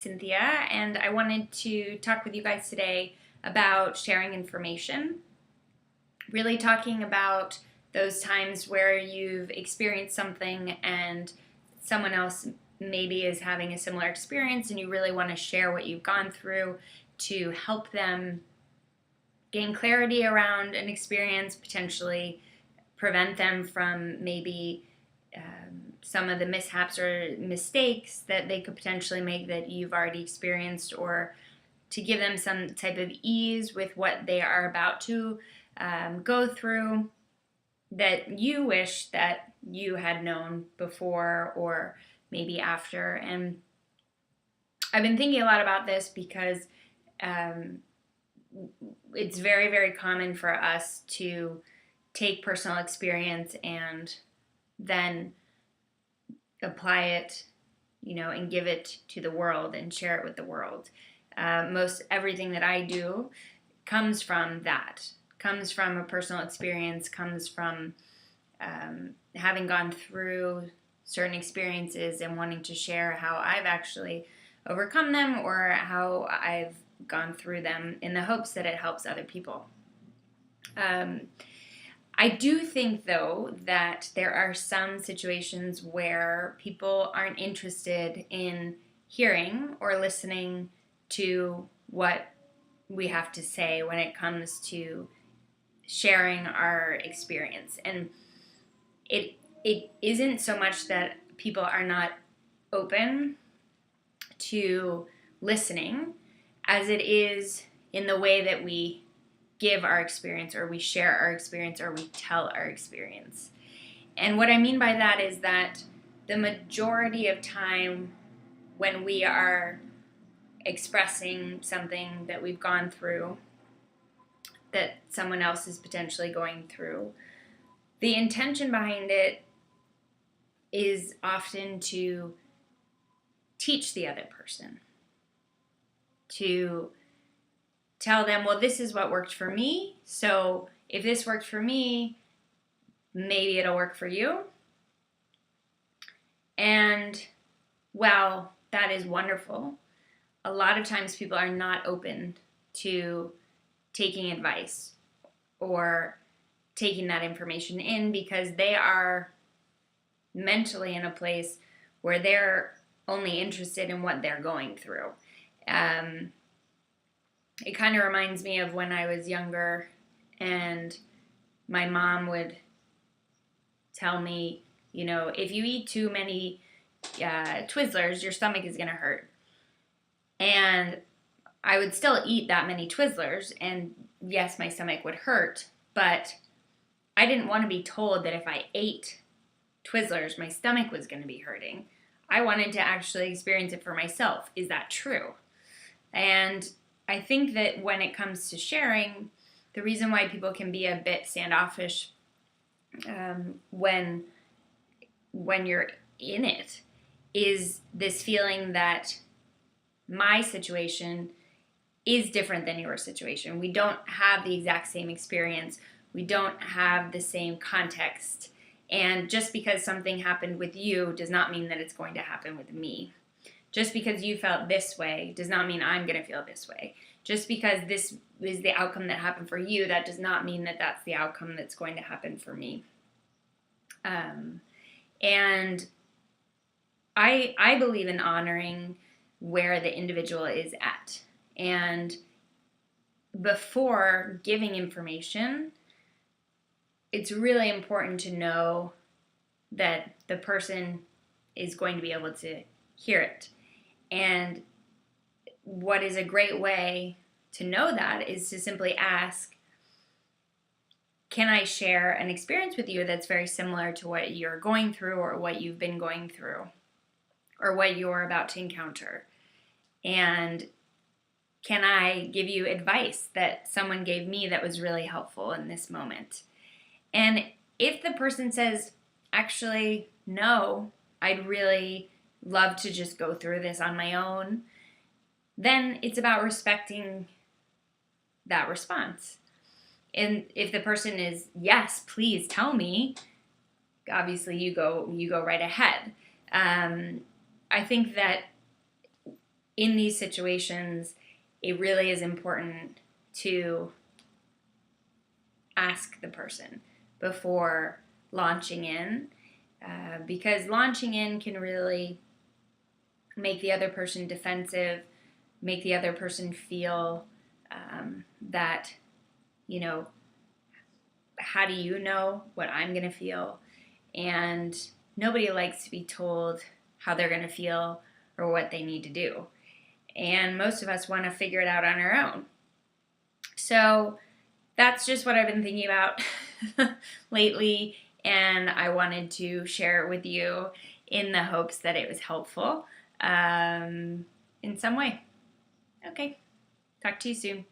Cynthia, and I wanted to talk with you guys today about sharing information. Really talking about those times where you've experienced something and someone else maybe is having a similar experience, and you really want to share what you've gone through to help them gain clarity around an experience, potentially prevent them from maybe some of the mishaps or mistakes that they could potentially make that you've already experienced, or to give them some type of ease with what they are about to go through that you wish that you had known before or maybe after. And I've been thinking a lot about this because um, it's very, very common for us to take personal experience and then apply it, and give it to the world and share it with the world. Most everything that I do comes from that, comes from a personal experience, comes from having gone through certain experiences and wanting to share how I've actually overcome them or how I've gone through them in the hopes that it helps other people. I do think, though, that there are some situations where people aren't interested in hearing or listening to what we have to say when it comes to sharing our experience. And it isn't so much that people are not open to listening as it is in the way that we give our experience, or we share our experience, or we tell our experience. And what I mean by that is that the majority of time when we are expressing something that we've gone through, that someone else is potentially going through, the intention behind it is often to teach the other person, to tell them, well, this is what worked for me, so if this worked for me, maybe it'll work for you. And while that is wonderful, a lot of times people are not open to taking advice or taking that information in because they are mentally in a place where they're only interested in what they're going through. It kind of reminds me of when I was younger and my mom would tell me, if you eat too many Twizzlers, your stomach is going to hurt. And I would still eat that many Twizzlers, and yes, my stomach would hurt, but I didn't want to be told that if I ate Twizzlers, my stomach was going to be hurting. I wanted to actually experience it for myself. Is that true? And I think that when it comes to sharing, the reason why people can be a bit standoffish when you're in it is this feeling that my situation is different than your situation. We don't have the exact same experience. We don't have the same context. And just because something happened with you does not mean that it's going to happen with me. Just because you felt this way does not mean I'm going to feel this way. Just because this is the outcome that happened for you, that does not mean that that's the outcome that's going to happen for me. And I believe in honoring where the individual is at. And before giving information, it's really important to know that the person is going to be able to hear it. And what is a great way to know that is to simply ask, can I share an experience with you that's very similar to what you're going through or what you've been going through or what you're about to encounter? And can I give you advice that someone gave me that was really helpful in this moment? And if the person says, actually, no, I'd really love to just go through this on my own, then it's about respecting that response. And if the person is, yes, please tell me, obviously you go right ahead. I think that in these situations, it really is important to ask the person before launching in, because launching in can really make the other person defensive, make the other person feel that, you know, how do you know what I'm going to feel? And nobody likes to be told how they're going to feel or what they need to do. And most of us want to figure it out on our own. So that's just what I've been thinking about lately, and I wanted to share it with you in the hopes that it was helpful in some way. Okay, talk to you soon.